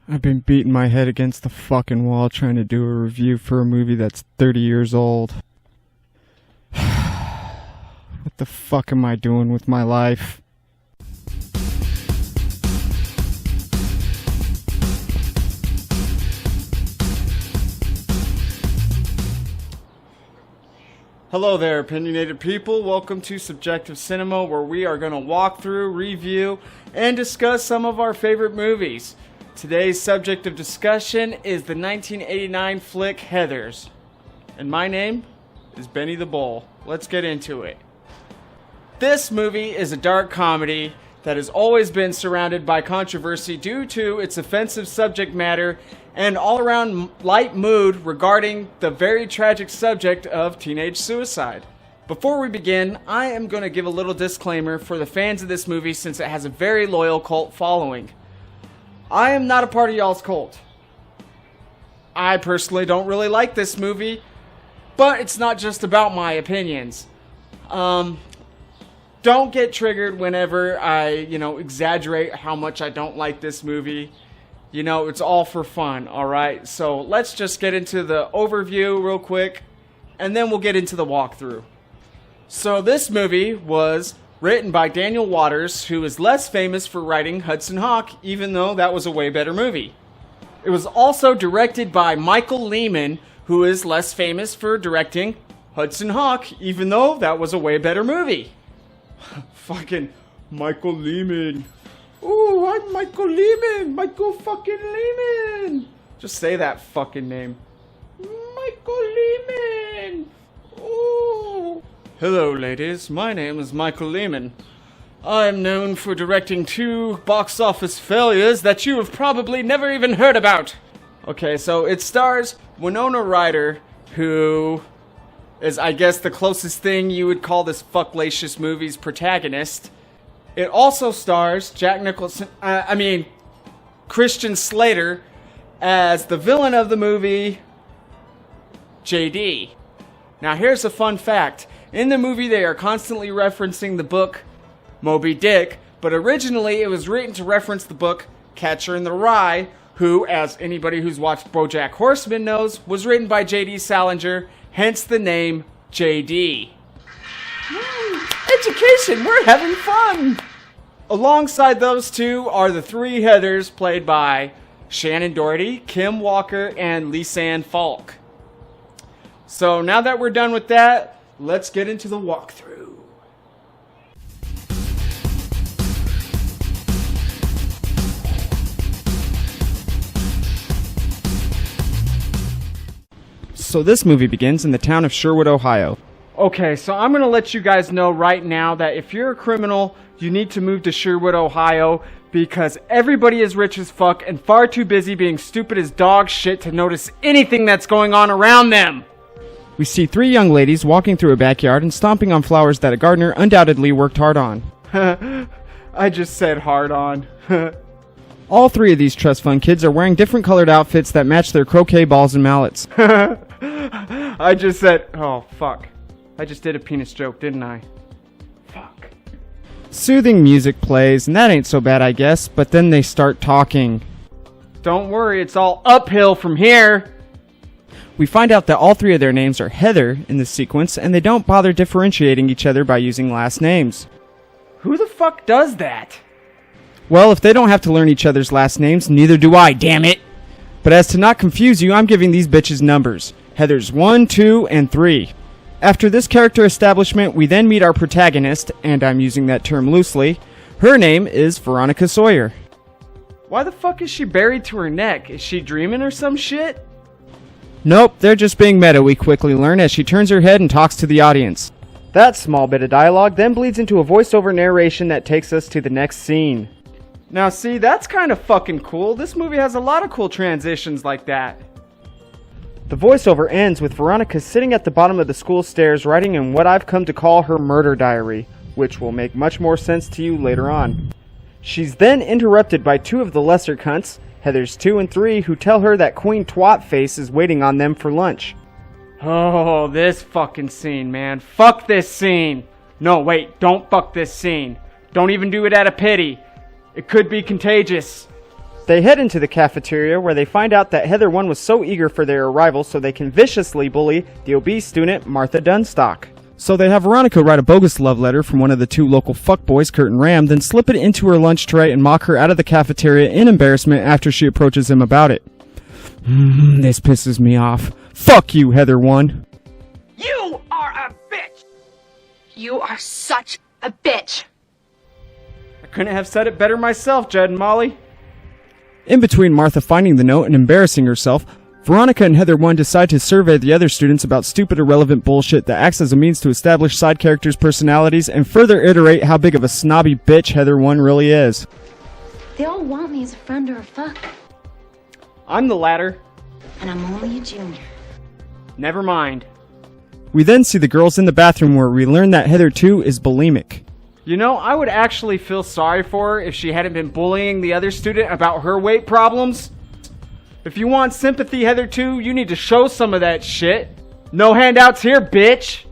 I've been beating my head against the fucking wall trying to do a review for a movie that's 30 years old. What the fuck am I doing with my life? Hello there, opinionated people. Welcome to SubjectiveCinema, where we are going to walk through, review, and discuss some of our favorite movies. Today's subject of discussion is the 1989 flick Heathers. And my name is Benny the Bull. Let's get into it. This movie is a dark comedy that has always been surrounded by controversy due to its offensive subject matter and all-around light mood regarding the very tragic subject of teenage suicide. Before we begin, I am going to give a little disclaimer for the fans of this movie since it has a very loyal cult following. I am not a part of y'all's cult. I personally don't really like this movie, but it's not just about my opinions. Don't get triggered whenever I, exaggerate how much I don't like this movie. It's all for fun, alright? So let's just get into the overview real quick, and then we'll get into the walkthrough. So this movie was written by Daniel Waters, who is less famous for writing Hudson Hawk, even though that was a way better movie. It was also directed by Michael Lehman, who is less famous for directing Hudson Hawk, even though that was a way better movie. Fucking Michael Lehman. Ooh, I'm Michael Lehman. Michael fucking Lehman. Just say that fucking name. Michael Lehman. Ooh. Hello, ladies. My name is Michael Lehman. I'm known for directing 2 box office failures that you have probably never even heard about. Okay, so it stars Winona Ryder, who is, I guess, the closest thing you would call this fucklacious movie's protagonist. It also stars Christian Slater as the villain of the movie, JD. Now here's a fun fact. In the movie they are constantly referencing the book Moby Dick, but originally it was written to reference the book Catcher in the Rye, who, as anybody who's watched BoJack Horseman knows, was written by J.D. Salinger, hence the name JD. Education, we're having fun! Alongside those two are the 3 Heathers played by Shannon Doherty, Kim Walker, and Lisanne Falk. So now that we're done with that, let's get into the walkthrough. So this movie begins in the town of Sherwood, Ohio. Okay, so I'm going to let you guys know right now that if you're a criminal, you need to move to Sherwood, Ohio, because everybody is rich as fuck and far too busy being stupid as dog shit to notice anything that's going on around them. We see 3 young ladies walking through a backyard and stomping on flowers that a gardener undoubtedly worked hard on. I just said hard on. All 3 of these trust fund kids are wearing different colored outfits that match their croquet balls and mallets. I just said, oh fuck. I just did a penis joke, didn't I? Fuck. Soothing music plays, and that ain't so bad, I guess, but then they start talking. Don't worry, it's all uphill from here. We find out that all 3 of their names are Heather in this sequence, and they don't bother differentiating each other by using last names. Who the fuck does that? Well, if they don't have to learn each other's last names, neither do I, damn it! But as to not confuse you, I'm giving these bitches numbers. Heather's 1, 2, and 3. After this character establishment, we then meet our protagonist, and I'm using that term loosely. Her name is Veronica Sawyer. Why the fuck is she buried to her neck? Is she dreaming or some shit? Nope, they're just being meta, we quickly learn as she turns her head and talks to the audience. That small bit of dialogue then bleeds into a voiceover narration that takes us to the next scene. Now see, that's kind of fucking cool. This movie has a lot of cool transitions like that. The voiceover ends with Veronica sitting at the bottom of the school stairs writing in what I've come to call her murder diary, which will make much more sense to you later on. She's then interrupted by 2 of the lesser cunts, Heathers 2 and 3, who tell her that Queen Twatface is waiting on them for lunch. Oh, this fucking scene, man. Fuck this scene. No, wait, don't fuck this scene. Don't even do it out of pity. It could be contagious. They head into the cafeteria where they find out that Heather 1 was so eager for their arrival so they can viciously bully the obese student Martha Dunstock. So they have Veronica write a bogus love letter from one of the two local fuckboys, Kurt and Ram, then slip it into her lunch tray and mock her out of the cafeteria in embarrassment after she approaches him about it. This pisses me off. Fuck you, Heather 1. You are a bitch! You are such a bitch! I couldn't have said it better myself, Jed and Molly. In between Martha finding the note and embarrassing herself, Veronica and Heather 1 decide to survey the other students about stupid irrelevant bullshit that acts as a means to establish side characters' personalities and further iterate how big of a snobby bitch Heather 1 really is. They all want me as a friend or a fuck. I'm the latter. And I'm only a junior. Never mind. We then see the girls in the bathroom where we learn that Heather 2 is bulimic. You know, I would actually feel sorry for her if she hadn't been bullying the other student about her weight problems. If you want sympathy, Heather 2, you need to show some of that shit. No handouts here, bitch.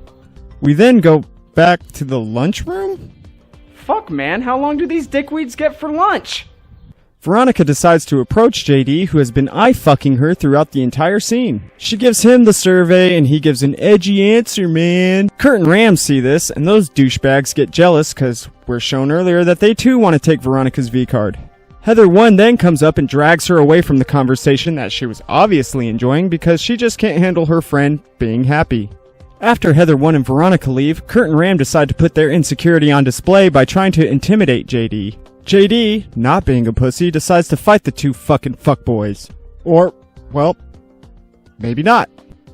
We then go back to the lunchroom? Fuck, man, how long do these dickweeds get for lunch? Veronica decides to approach JD, who has been eye-fucking her throughout the entire scene. She gives him the survey, and he gives an edgy answer, man. Kurt and Ram see this, and those douchebags get jealous, because we're shown earlier that they too want to take Veronica's V-card. Heather 1 then comes up and drags her away from the conversation that she was obviously enjoying because she just can't handle her friend being happy. After Heather 1 and Veronica leave, Kurt and Ram decide to put their insecurity on display by trying to intimidate JD. JD, not being a pussy, decides to fight the two fucking fuckboys. Or, well, maybe not.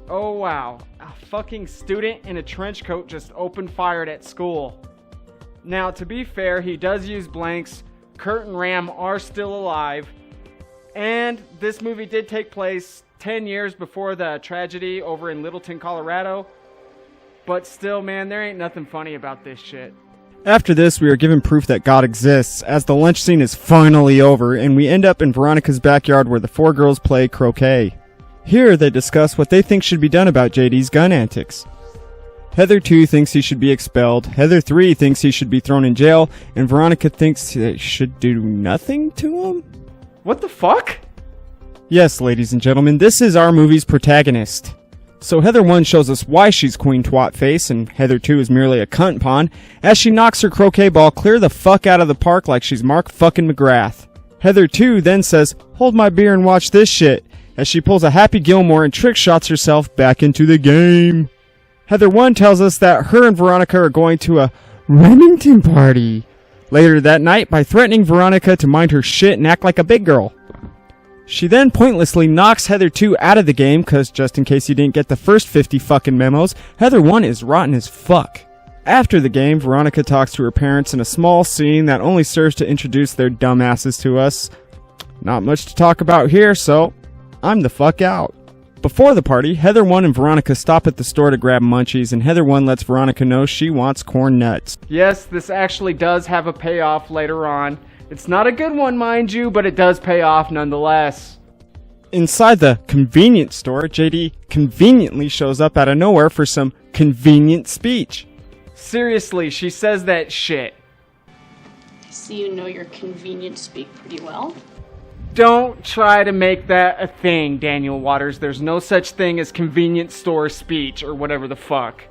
Oh wow, a fucking student in a trench coat just opened fire at school. Now, to be fair, he does use blanks. Kurt and Ram are still alive, and this movie did take place 10 years before the tragedy over in Littleton, Colorado, but still, man, there ain't nothing funny about this shit. After this, we are given proof that God exists, as the lunch scene is finally over, and we end up in Veronica's backyard where the four girls play croquet. Here, they discuss what they think should be done about JD's gun antics. Heather 2 thinks he should be expelled, Heather 3 thinks he should be thrown in jail, and Veronica thinks they should do nothing to him? What the fuck? Yes, ladies and gentlemen, this is our movie's protagonist. So Heather 1 shows us why she's Queen Twatface, and Heather 2 is merely a cunt pawn, as she knocks her croquet ball clear the fuck out of the park like she's Mark fucking McGrath. Heather 2 then says, "Hold my beer and watch this shit," as she pulls a Happy Gilmore and trick shots herself back into the game. Heather 1 tells us that her and Veronica are going to a Remington party later that night by threatening Veronica to mind her shit and act like a big girl. She then pointlessly knocks Heather 2 out of the game, cause just in case you didn't get the first 50 fucking memos, Heather 1 is rotten as fuck. After the game, Veronica talks to her parents in a small scene that only serves to introduce their dumbasses to us. Not much to talk about here, so I'm the fuck out. Before the party, Heather 1 and Veronica stop at the store to grab munchies, and Heather 1 lets Veronica know she wants corn nuts. Yes, this actually does have a payoff later on. It's not a good one, mind you, but it does pay off nonetheless. Inside the convenience store, JD conveniently shows up out of nowhere for some convenient speech. Seriously, she says that shit. So you know your convenient speak pretty well? Don't try to make that a thing, Daniel Waters. There's no such thing as convenience store speech or whatever the fuck.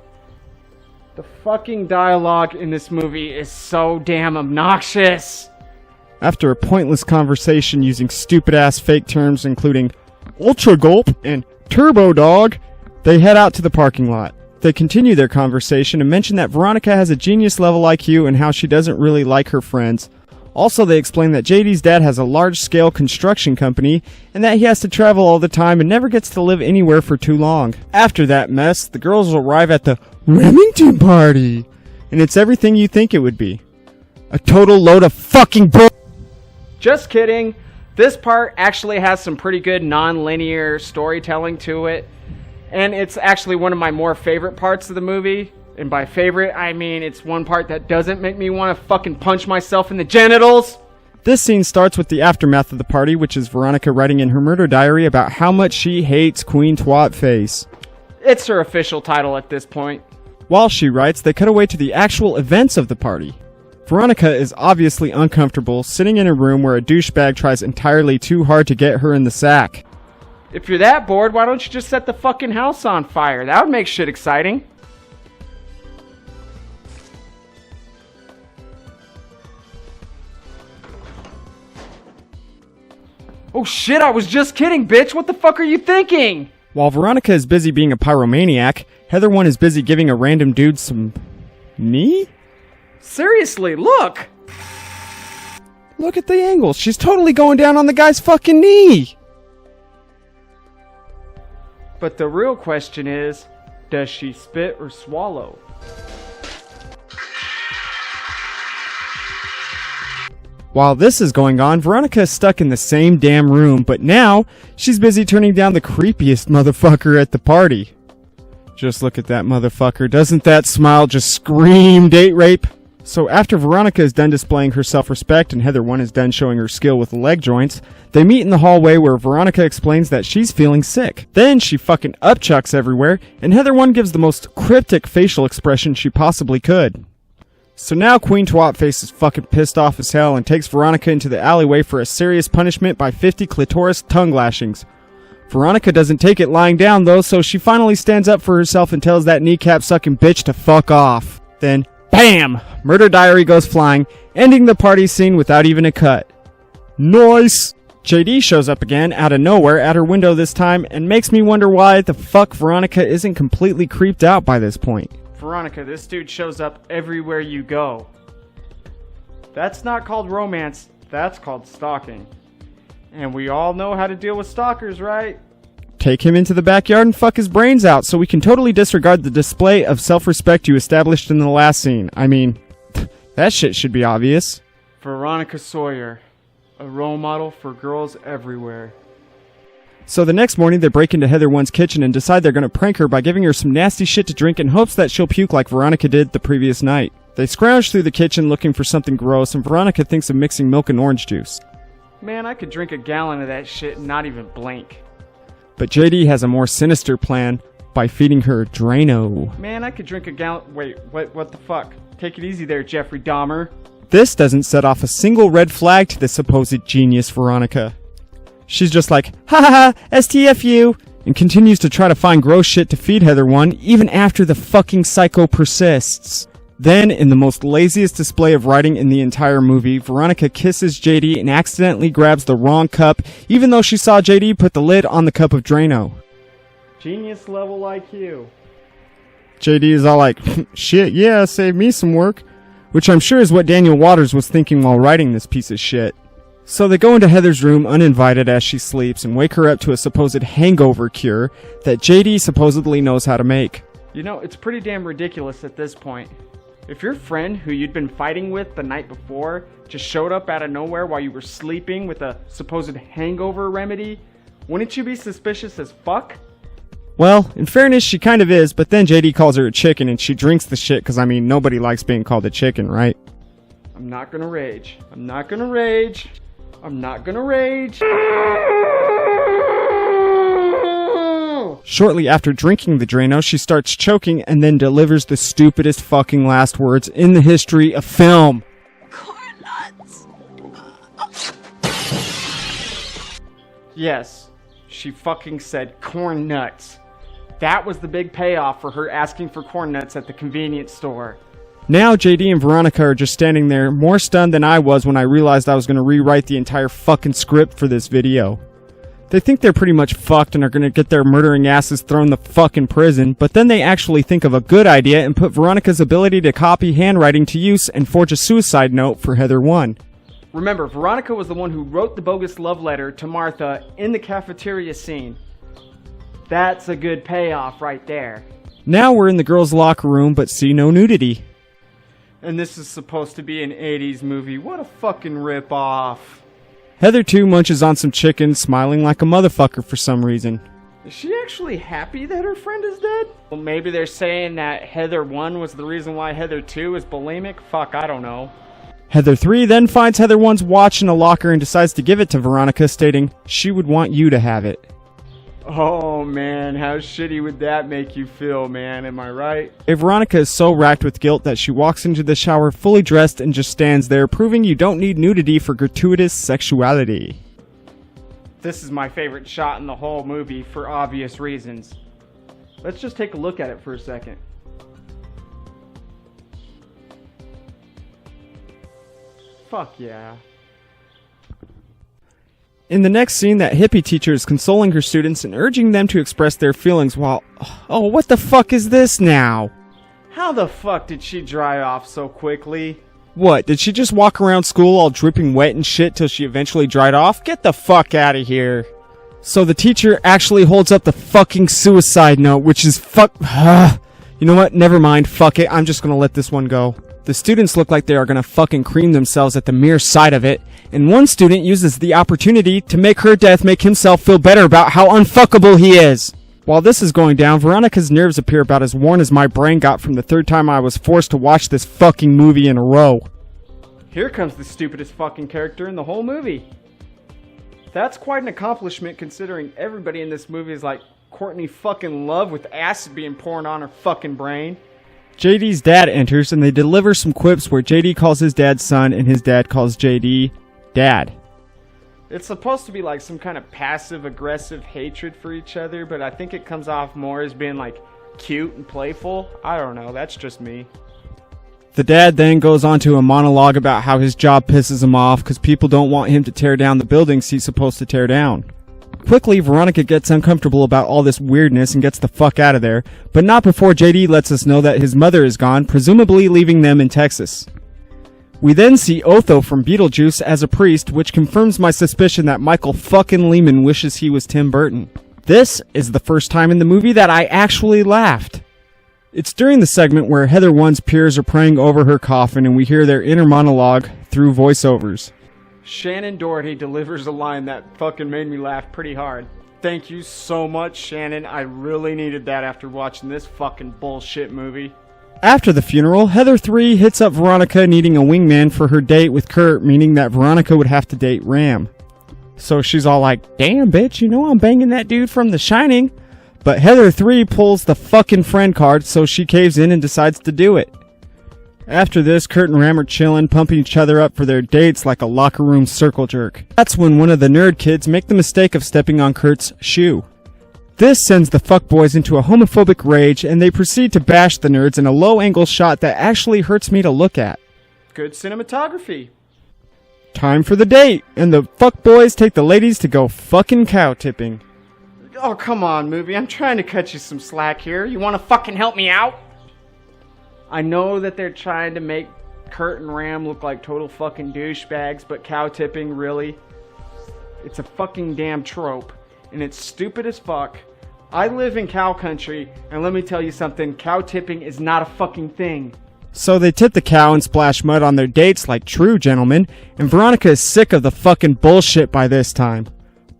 The fucking dialogue in this movie is so damn obnoxious. After a pointless conversation using stupid-ass fake terms including Ultra Gulp and Turbo Dog, they head out to the parking lot. They continue their conversation and mention that Veronica has a genius-level IQ and how she doesn't really like her friends. Also, they explain that JD's dad has a large-scale construction company and that he has to travel all the time and never gets to live anywhere for too long. After that mess, the girls arrive at the Remington party, and it's everything you think it would be. A total load of fucking bull. Just kidding. This part actually has some pretty good non-linear storytelling to it, and it's actually one of my more favorite parts of the movie. And by favorite, I mean it's one part that doesn't make me want to fucking punch myself in the genitals. This scene starts with the aftermath of the party, which is Veronica writing in her murder diary about how much she hates Queen Twatface. It's her official title at this point. While she writes, they cut away to the actual events of the party. Veronica is obviously uncomfortable, sitting in a room where a douchebag tries entirely too hard to get her in the sack. If you're that bored, why don't you just set the fucking house on fire? That would make shit exciting. Oh shit, I was just kidding, bitch! What the fuck are you thinking? While Veronica is busy being a pyromaniac, Heather 1 is busy giving a random dude some... knee? Seriously, look! Look at the angle. She's totally going down on the guy's fucking knee! But the real question is, does she spit or swallow? While this is going on, Veronica is stuck in the same damn room, but now she's busy turning down the creepiest motherfucker at the party. Just look at that motherfucker. Doesn't that smile just scream date rape? So after Veronica is done displaying her self-respect and Heather 1 is done showing her skill with the leg joints, they meet in the hallway where Veronica explains that she's feeling sick. Then she fucking upchucks everywhere, and Heather 1 gives the most cryptic facial expression she possibly could. So now Queen Twatface is fucking pissed off as hell and takes Veronica into the alleyway for a serious punishment by 50 clitoris tongue lashings. Veronica doesn't take it lying down though, so she finally stands up for herself and tells that kneecap-sucking bitch to fuck off. Then, BAM! Murder diary goes flying, ending the party scene without even a cut. Nice! JD shows up again, out of nowhere, at her window this time, and makes me wonder why the fuck Veronica isn't completely creeped out by this point. Veronica, this dude shows up everywhere you go. That's not called romance, that's called stalking. And we all know how to deal with stalkers, right? Take him into the backyard and fuck his brains out so we can totally disregard the display of self-respect you established in the last scene. I mean, that shit should be obvious. Veronica Sawyer, a role model for girls everywhere. So the next morning, they break into Heather 1's kitchen and decide they're gonna prank her by giving her some nasty shit to drink in hopes that she'll puke like Veronica did the previous night. They scrounge through the kitchen looking for something gross, and Veronica thinks of mixing milk and orange juice. Man, I could drink a gallon of that shit and not even blink. But JD has a more sinister plan by feeding her Drano. Man, I could drink a gallon... Wait, what the fuck? Take it easy there, Jeffrey Dahmer. This doesn't set off a single red flag to the supposed genius Veronica. She's just like, ha ha ha, STFU, and continues to try to find gross shit to feed Heather 1 even after the fucking psycho persists. Then, in the most laziest display of writing in the entire movie, Veronica kisses JD and accidentally grabs the wrong cup, even though she saw JD put the lid on the cup of Drano. Genius level IQ. JD is all like, shit, yeah, save me some work. Which I'm sure is what Daniel Waters was thinking while writing this piece of shit. So they go into Heather's room uninvited as she sleeps and wake her up to a supposed hangover cure that JD supposedly knows how to make. You know, it's pretty damn ridiculous at this point. If your friend who you'd been fighting with the night before just showed up out of nowhere while you were sleeping with a supposed hangover remedy, wouldn't you be suspicious as fuck? Well, in fairness, she kind of is, but then JD calls her a chicken and she drinks the shit because, I mean, nobody likes being called a chicken, right? I'm not gonna rage. I'm not gonna rage. I'm not gonna rage. Shortly after drinking the Drano, she starts choking and then delivers the stupidest fucking last words in the history of film. Corn nuts. Yes, she fucking said corn nuts. That was the big payoff for her asking for corn nuts at the convenience store. Now JD and Veronica are just standing there, more stunned than I was when I realized I was going to rewrite the entire fucking script for this video. They think they're pretty much fucked and are going to get their murdering asses thrown in the fucking prison, but then they actually think of a good idea and put Veronica's ability to copy handwriting to use and forge a suicide note for Heather 1. Remember, Veronica was the one who wrote the bogus love letter to Martha in the cafeteria scene. That's a good payoff right there. Now we're in the girls' locker room, but see no nudity. And this is supposed to be an 80s movie. What a fucking rip-off. Heather 2 munches on some chicken, smiling like a motherfucker for some reason. Is she actually happy that her friend is dead? Well, maybe they're saying that Heather 1 was the reason why Heather 2 is bulimic? Fuck, I don't know. Heather 3 then finds Heather 1's watch in a locker and decides to give it to Veronica, stating she would want you to have it. Oh man, how shitty would that make you feel, man? Am I right? Veronica is so racked with guilt that she walks into the shower fully dressed and just stands there, proving you don't need nudity for gratuitous sexuality. This is my favorite shot in the whole movie for obvious reasons. Let's just take a look at it for a second. Fuck yeah. In the next scene, that hippie teacher is consoling her students and urging them to express their feelings while... Oh, what the fuck is this now? How the fuck did she dry off so quickly? What, did she just walk around school all dripping wet and shit till she eventually dried off? Get the fuck out of here. So the teacher actually holds up the fucking suicide note, which is You know what? Never mind. Fuck it. I'm just gonna let this one go. The students look like they are gonna fucking cream themselves at the mere sight of it, and one student uses the opportunity to make her death make himself feel better about how unfuckable he is. While this is going down, Veronica's nerves appear about as worn as my brain got from the third time I was forced to watch this fucking movie in a row. Here comes the stupidest fucking character in the whole movie. That's quite an accomplishment considering everybody in this movie is like Courtney fucking Love with acid being poured on her fucking brain. JD's dad enters and they deliver some quips where JD calls his dad son and his dad calls JD dad. It's supposed to be like some kind of passive-aggressive hatred for each other, but I think it comes off more as being like cute and playful. I don't know, that's just me. The dad then goes on to a monologue about how his job pisses him off because people don't want him to tear down the buildings he's supposed to tear down. Quickly, Veronica gets uncomfortable about all this weirdness and gets the fuck out of there, but not before JD lets us know that his mother is gone, presumably leaving them in Texas. We then see Otho from Beetlejuice as a priest, which confirms my suspicion that Michael fucking Lehman wishes he was Tim Burton. This is the first time in the movie that I actually laughed. It's during the segment where Heather 1's peers are praying over her coffin and we hear their inner monologue through voiceovers. Shannon Doherty delivers a line that fucking made me laugh pretty hard. Thank you so much, Shannon. I really needed that after watching this fucking bullshit movie. After the funeral, Heather 3 hits up Veronica needing a wingman for her date with Kurt, meaning that Veronica would have to date Ram. So she's all like, damn bitch, you know I'm banging that dude from The Shining. But Heather 3 pulls the fucking friend card, so she caves in and decides to do it. After this, Kurt and Ram are chilling, pumping each other up for their dates like a locker room circle jerk. That's when one of the nerd kids make the mistake of stepping on Kurt's shoe. This sends the fuckboys into a homophobic rage, and they proceed to bash the nerds in a low-angle shot that actually hurts me to look at. Good cinematography. Time for the date, and the fuckboys take the ladies to go fucking cow tipping. Oh, come on, movie. I'm trying to cut you some slack here. You want to fucking help me out? I know that they're trying to make Kurt and Ram look like total fucking douchebags, but cow tipping, really? It's a fucking damn trope, and it's stupid as fuck. I live in cow country, and let me tell you something, cow tipping is not a fucking thing. So they tip the cow and splash mud on their dates like true gentlemen, and Veronica is sick of the fucking bullshit by this time.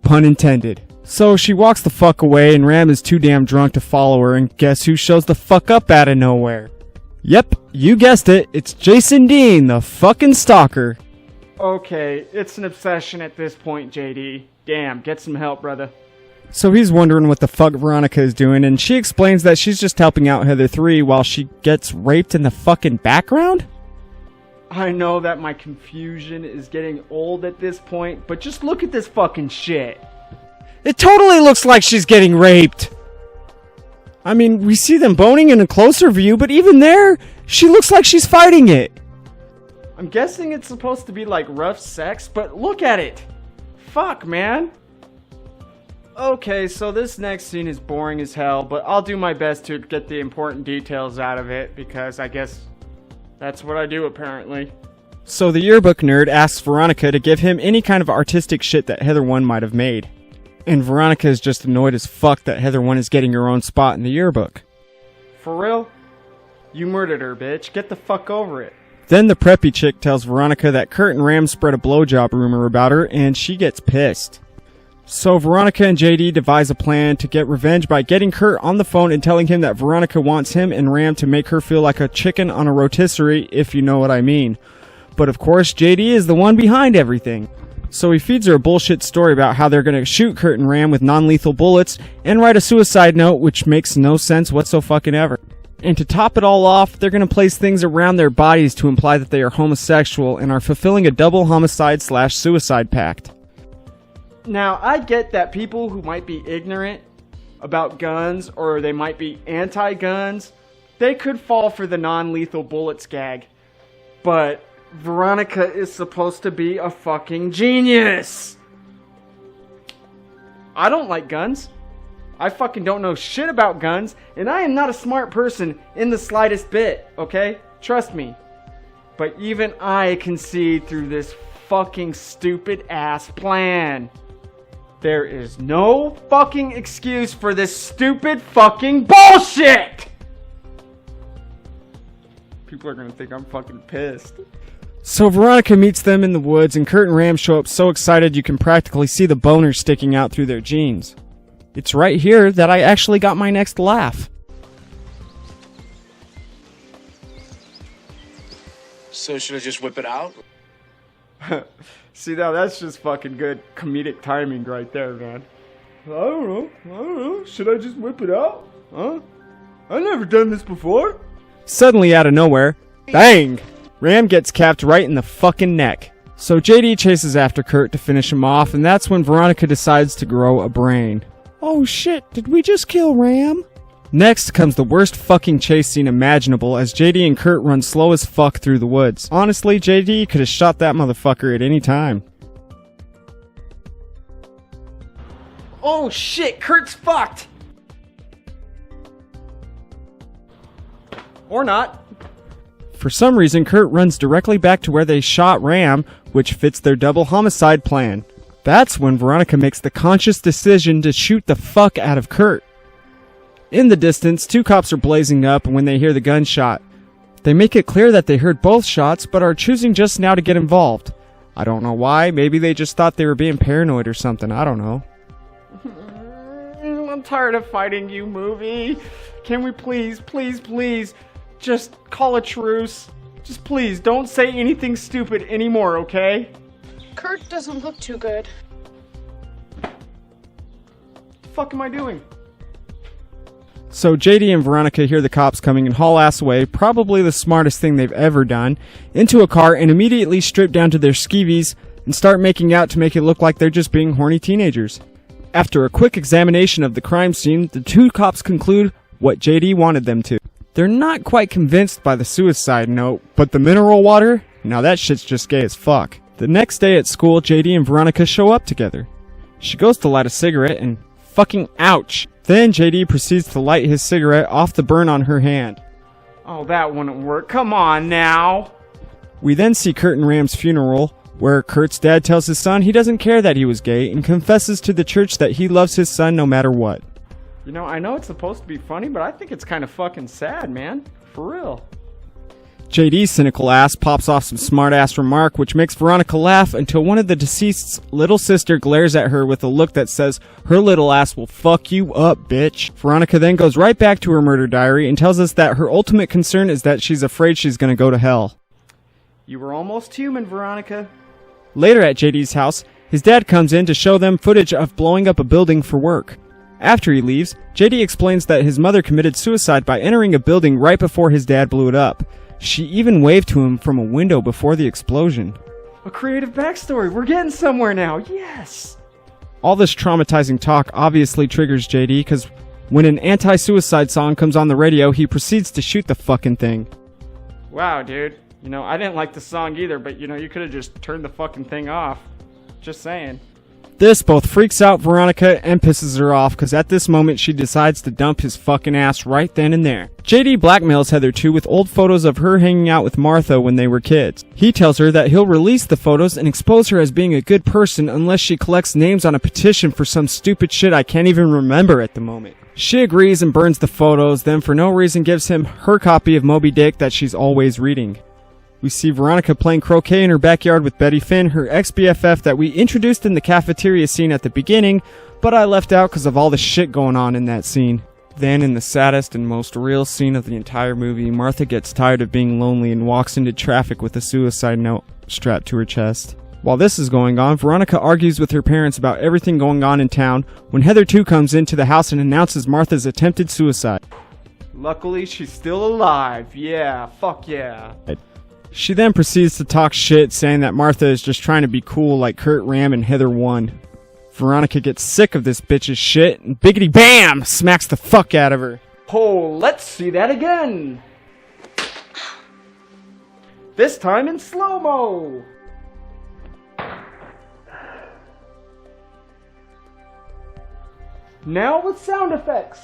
Pun intended. So she walks the fuck away, and Ram is too damn drunk to follow her, and guess who shows the fuck up out of nowhere? Yep, you guessed it, it's Jason Dean, the fucking stalker. Okay, it's an obsession at this point, JD. Damn, get some help, brother. So he's wondering what the fuck Veronica is doing, and she explains that she's just helping out Heather 3 while she gets raped in the fucking background? I know that my confusion is getting old at this point, but just look at this fucking shit. It totally looks like she's getting raped! I mean, we see them boning in a closer view, but even there, she looks like she's fighting it. I'm guessing it's supposed to be like rough sex, but look at it! Fuck, man! Okay, so this next scene is boring as hell, but I'll do my best to get the important details out of it, because I guess that's what I do apparently. So the yearbook nerd asks Veronica to give him any kind of artistic shit that Heather 1 might have made. And Veronica is just annoyed as fuck that Heather 1 is getting her own spot in the yearbook. For real? You murdered her, bitch. Get the fuck over it. Then the preppy chick tells Veronica that Kurt and Ram spread a blowjob rumor about her, and she gets pissed. So Veronica and JD devise a plan to get revenge by getting Kurt on the phone and telling him that Veronica wants him and Ram to make her feel like a chicken on a rotisserie, if you know what I mean. But of course, JD is the one behind everything. So he feeds her a bullshit story about how they're gonna shoot Kurt and Ram with non-lethal bullets and write a suicide note, which makes no sense whatsoever. And to top it all off, they're gonna place things around their bodies to imply that they are homosexual and are fulfilling a double homicide/suicide pact. Now, I get that people who might be ignorant about guns or they might be anti-guns, they could fall for the non-lethal bullets gag. But Veronica is supposed to be a fucking genius. I don't like guns. I fucking don't know shit about guns, and I am not a smart person in the slightest bit, okay? Trust me. But even I can see through this fucking stupid ass plan. There is no fucking excuse for this stupid fucking bullshit! People are gonna think I'm fucking pissed. So Veronica meets them in the woods, and Kurt and Ram show up so excited you can practically see the boners sticking out through their jeans. It's right here that I actually got my next laugh. So should I just whip it out? See, now that's just fucking good comedic timing right there, man. I don't know. Should I just whip it out? Huh? I've never done this before. Suddenly, out of nowhere, bang! Ram gets capped right in the fucking neck. So JD chases after Kurt to finish him off, and that's when Veronica decides to grow a brain. Oh shit, did we just kill Ram? Next comes the worst fucking chase scene imaginable as JD and Kurt run slow as fuck through the woods. Honestly, JD could have shot that motherfucker at any time. Oh shit, Kurt's fucked! Or not. For some reason, Kurt runs directly back to where they shot Ram, which fits their double homicide plan. That's when Veronica makes the conscious decision to shoot the fuck out of Kurt. In the distance, two cops are blazing up when they hear the gunshot. They make it clear that they heard both shots, but are choosing just now to get involved. I don't know why, maybe they just thought they were being paranoid or something, I don't know. I'm tired of fighting you, movie. Can we please, just call a truce? Just please, don't say anything stupid anymore, okay? Kurt doesn't look too good. What the fuck am I doing? So JD and Veronica hear the cops coming and haul ass away, probably the smartest thing they've ever done, into a car and immediately strip down to their skeevies and start making out to make it look like they're just being horny teenagers. After a quick examination of the crime scene, the two cops conclude what JD wanted them to. They're not quite convinced by the suicide note, but the mineral water? Now that shit's just gay as fuck. The next day at school, JD and Veronica show up together. She goes to light a cigarette and fucking ouch! Then JD proceeds to light his cigarette off the burn on her hand. Oh, that wouldn't work. Come on now. We then see Kurt and Ram's funeral, where Kurt's dad tells his son he doesn't care that he was gay and confesses to the church that he loves his son no matter what. You know, I know it's supposed to be funny, but I think it's kind of fucking sad, man. For real. JD's cynical ass pops off some smart-ass remark which makes Veronica laugh until one of the deceased's little sister glares at her with a look that says, her little ass will fuck you up, bitch. Veronica then goes right back to her murder diary and tells us that her ultimate concern is that she's afraid she's gonna go to hell. You were almost human, Veronica. Later at JD's house, his dad comes in to show them footage of blowing up a building for work. After he leaves, JD explains that his mother committed suicide by entering a building right before his dad blew it up. She even waved to him from a window before the explosion. A creative backstory. We're getting somewhere now. Yes. All this traumatizing talk obviously triggers JD because when an anti-suicide song comes on the radio, he proceeds to shoot the fucking thing. Wow, dude. You know, I didn't like the song either, but you know, you could have just turned the fucking thing off. Just saying. This both freaks out Veronica and pisses her off because at this moment she decides to dump his fucking ass right then and there. JD blackmails Heather too with old photos of her hanging out with Martha when they were kids. He tells her that he'll release the photos and expose her as being a good person unless she collects names on a petition for some stupid shit I can't even remember at the moment. She agrees and burns the photos, then for no reason gives him her copy of Moby Dick that she's always reading. We see Veronica playing croquet in her backyard with Betty Finn, her ex-BFF that we introduced in the cafeteria scene at the beginning, but I left out because of all the shit going on in that scene. Then, in the saddest and most real scene of the entire movie, Martha gets tired of being lonely and walks into traffic with a suicide note strapped to her chest. While this is going on, Veronica argues with her parents about everything going on in town when Heather too comes into the house and announces Martha's attempted suicide. Luckily, she's still alive. Yeah, fuck yeah. She then proceeds to talk shit, saying that Martha is just trying to be cool like Kurt Ram and Heather won. Veronica gets sick of this bitch's shit and biggity bam smacks the fuck out of her. Oh, let's see that again. This time in slow-mo. Now with sound effects.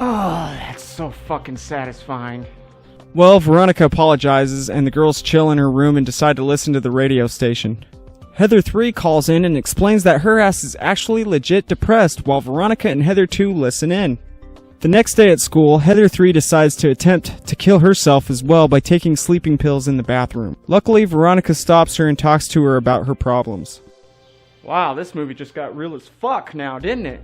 Oh, that's so fucking satisfying. Well, Veronica apologizes and the girls chill in her room and decide to listen to the radio station. Heather 3 calls in and explains that her ass is actually legit depressed while Veronica and Heather 2 listen in. The next day at school, Heather 3 decides to attempt to kill herself as well by taking sleeping pills in the bathroom. Luckily, Veronica stops her and talks to her about her problems. Wow, this movie just got real as fuck now, didn't it?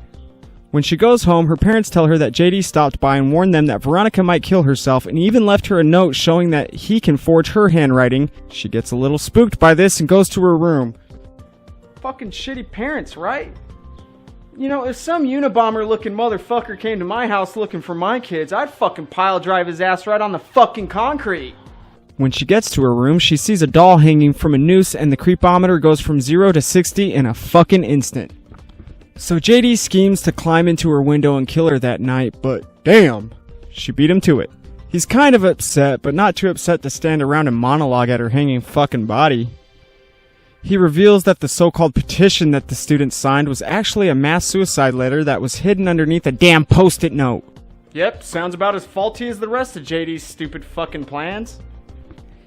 When she goes home, her parents tell her that JD stopped by and warned them that Veronica might kill herself and even left her a note showing that he can forge her handwriting. She gets a little spooked by this and goes to her room. Fucking shitty parents, right? You know, if some Unabomber looking motherfucker came to my house looking for my kids, I'd fucking pile drive his ass right on the fucking concrete. When she gets to her room, she sees a doll hanging from a noose and the creepometer goes from 0 to 60 in a fucking instant. So JD schemes to climb into her window and kill her that night, but damn, she beat him to it. He's kind of upset, but not too upset to stand around and monologue at her hanging fucking body. He reveals that the so-called petition that the students signed was actually a mass suicide letter that was hidden underneath a damn post-it note. Yep, sounds about as faulty as the rest of JD's stupid fucking plans.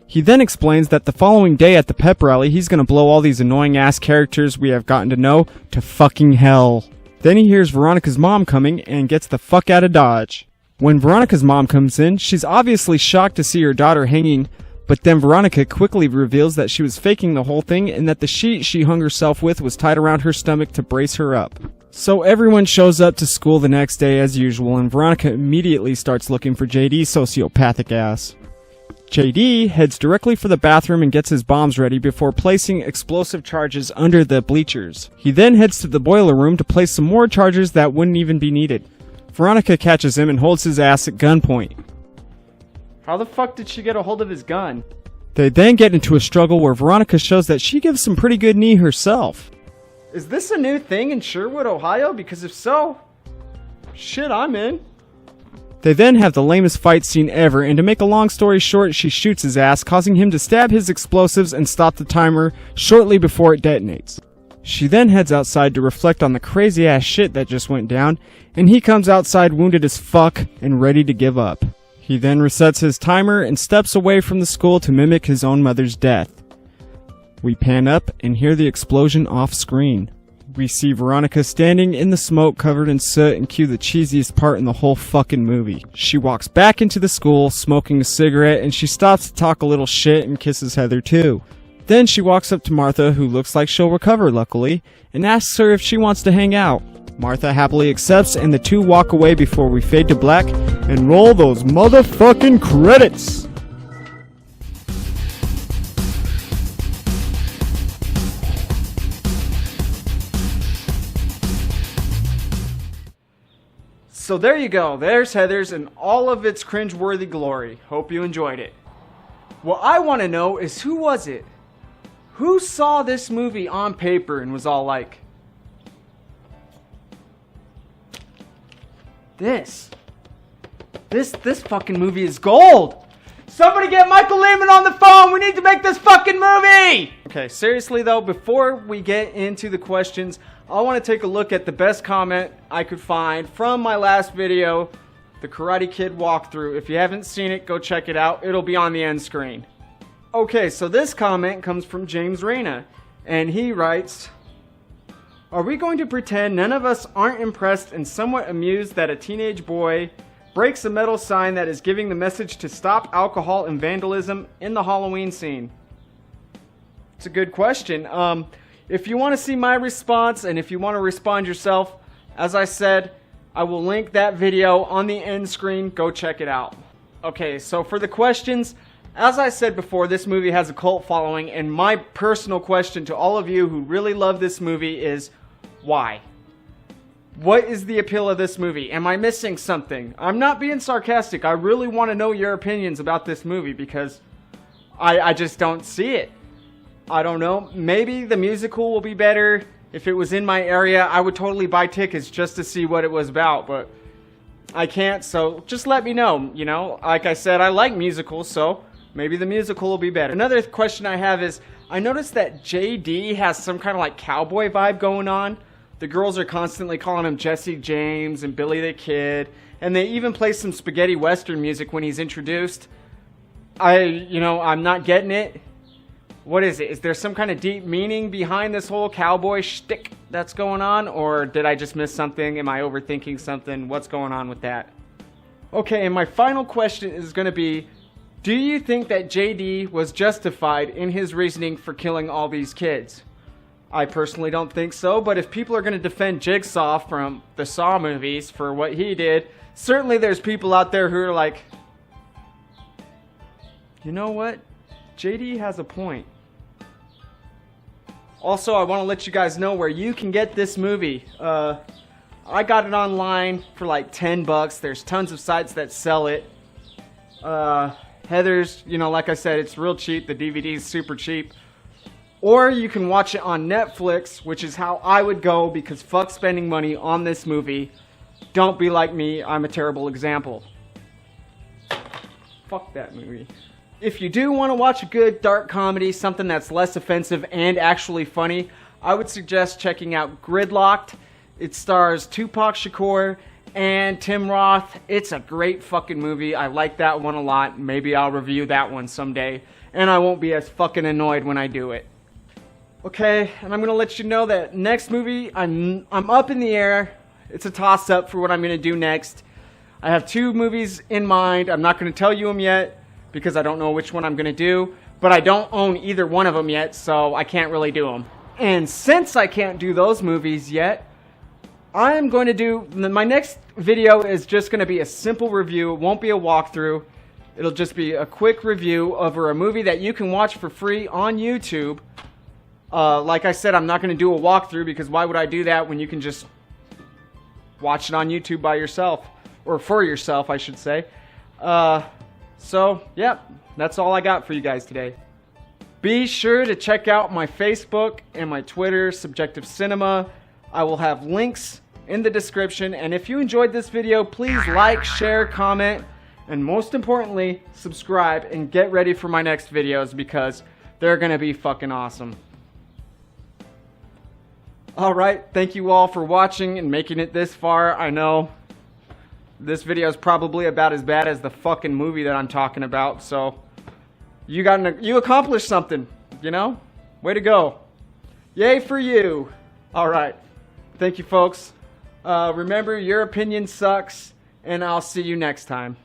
He then explains that the following day at the pep rally, he's gonna blow all these annoying ass characters we have gotten to know to fucking hell. Then he hears Veronica's mom coming and gets the fuck out of Dodge. When Veronica's mom comes in, she's obviously shocked to see her daughter hanging, but then Veronica quickly reveals that she was faking the whole thing and that the sheet she hung herself with was tied around her stomach to brace her up. So everyone shows up to school the next day as usual and Veronica immediately starts looking for JD's sociopathic ass. JD heads directly for the bathroom and gets his bombs ready before placing explosive charges under the bleachers. He then heads to the boiler room to place some more charges that wouldn't even be needed. Veronica catches him and holds his ass at gunpoint. How the fuck did she get a hold of his gun? They then get into a struggle where Veronica shows that she gives some pretty good knee herself. Is this a new thing in Sherwood, Ohio? Because if so, shit, I'm in. They then have the lamest fight scene ever, and to make a long story short, she shoots his ass, causing him to stab his explosives and stop the timer shortly before it detonates. She then heads outside to reflect on the crazy ass shit that just went down, and he comes outside wounded as fuck and ready to give up. He then resets his timer and steps away from the school to mimic his own mother's death. We pan up and hear the explosion off screen. We see Veronica standing in the smoke covered in soot and cue the cheesiest part in the whole fucking movie. She walks back into the school smoking a cigarette and she stops to talk a little shit and kisses Heather too. Then she walks up to Martha, who looks like she'll recover luckily, and asks her if she wants to hang out. Martha happily accepts and the two walk away before we fade to black and roll those motherfucking credits. So there you go, there's Heathers in all of its cringeworthy glory. Hope you enjoyed it. What I want to know is who was it? Who saw this movie on paper and was all like, This fucking movie is gold! Somebody get Michael Lehman on the phone! We need to make this fucking movie! Okay, seriously though, before we get into the questions, I want to take a look at the best comment I could find from my last video, the Karate Kid walkthrough. If you haven't seen it, go check it out. It'll be on the end screen. Okay, so this comment comes from James Reyna, and he writes, "Are we going to pretend none of us aren't impressed and somewhat amused that a teenage boy breaks a metal sign that is giving the message to stop alcohol and vandalism in the Halloween scene?" It's a good question. If you want to see my response and if you want to respond yourself, as I said, I will link that video on the end screen. Go check it out. Okay, so for the questions, as I said before, this movie has a cult following, and my personal question to all of you who really love this movie is, why? What is the appeal of this movie? Am I missing something? I'm not being sarcastic. I really want to know your opinions about this movie because I just don't see it. I don't know. Maybe the musical will be better. If it was in my area, I would totally buy tickets just to see what it was about, but I can't, so just let me know, you know? Like I said, I like musicals, so maybe the musical will be better. Another question I have is, I noticed that JD has some kind of like cowboy vibe going on. The girls are constantly calling him Jesse James and Billy the Kid, and they even play some spaghetti western music when he's introduced. I'm not getting it. What is it? Is there some kind of deep meaning behind this whole cowboy shtick that's going on? Or did I just miss something? Am I overthinking something? What's going on with that? Okay, and my final question is going to be, do you think that JD was justified in his reasoning for killing all these kids? I personally don't think so, but if people are going to defend Jigsaw from the Saw movies for what he did, certainly there's people out there who are like, you know what? JD has a point. Also, I want to let you guys know where you can get this movie. I got it online for like $10. There's tons of sites that sell it. Heather's, like I said, it's real cheap. The DVD is super cheap. Or you can watch it on Netflix, which is how I would go because fuck spending money on this movie. Don't be like me. I'm a terrible example. Fuck that movie. If you do want to watch a good dark comedy, something that's less offensive and actually funny, I would suggest checking out Gridlocked. It stars Tupac Shakur and Tim Roth. It's a great fucking movie. I like that one a lot. Maybe I'll review that one someday, and I won't be as fucking annoyed when I do it. Okay, and I'm going to let you know that next movie, I'm up in the air. It's a toss-up for what I'm going to do next. I have 2 movies in mind. I'm not going to tell you them yet because I don't know which one I'm going to do, but I don't own either one of them yet, so I can't really do them. And since I can't do those movies yet, I'm going to do, my next video is just going to be a simple review. It won't be a walkthrough. It'll just be a quick review over a movie that you can watch for free on YouTube. Like I said, I'm not going to do a walkthrough because why would I do that when you can just watch it on YouTube by yourself, or for yourself, I should say. So, yeah, that's all I got for you guys today. Be sure to check out my Facebook and my Twitter, SubjectiveCinema. I will have links in the description, and if you enjoyed this video, please like, share, comment, and most importantly, subscribe and get ready for my next videos because they're going to be fucking awesome. Alright, thank you all for watching and making it this far. I know this video is probably about as bad as the fucking movie that I'm talking about, so you accomplished something, Way to go. Yay for you. Alright, thank you folks. Remember, your opinion sucks, and I'll see you next time.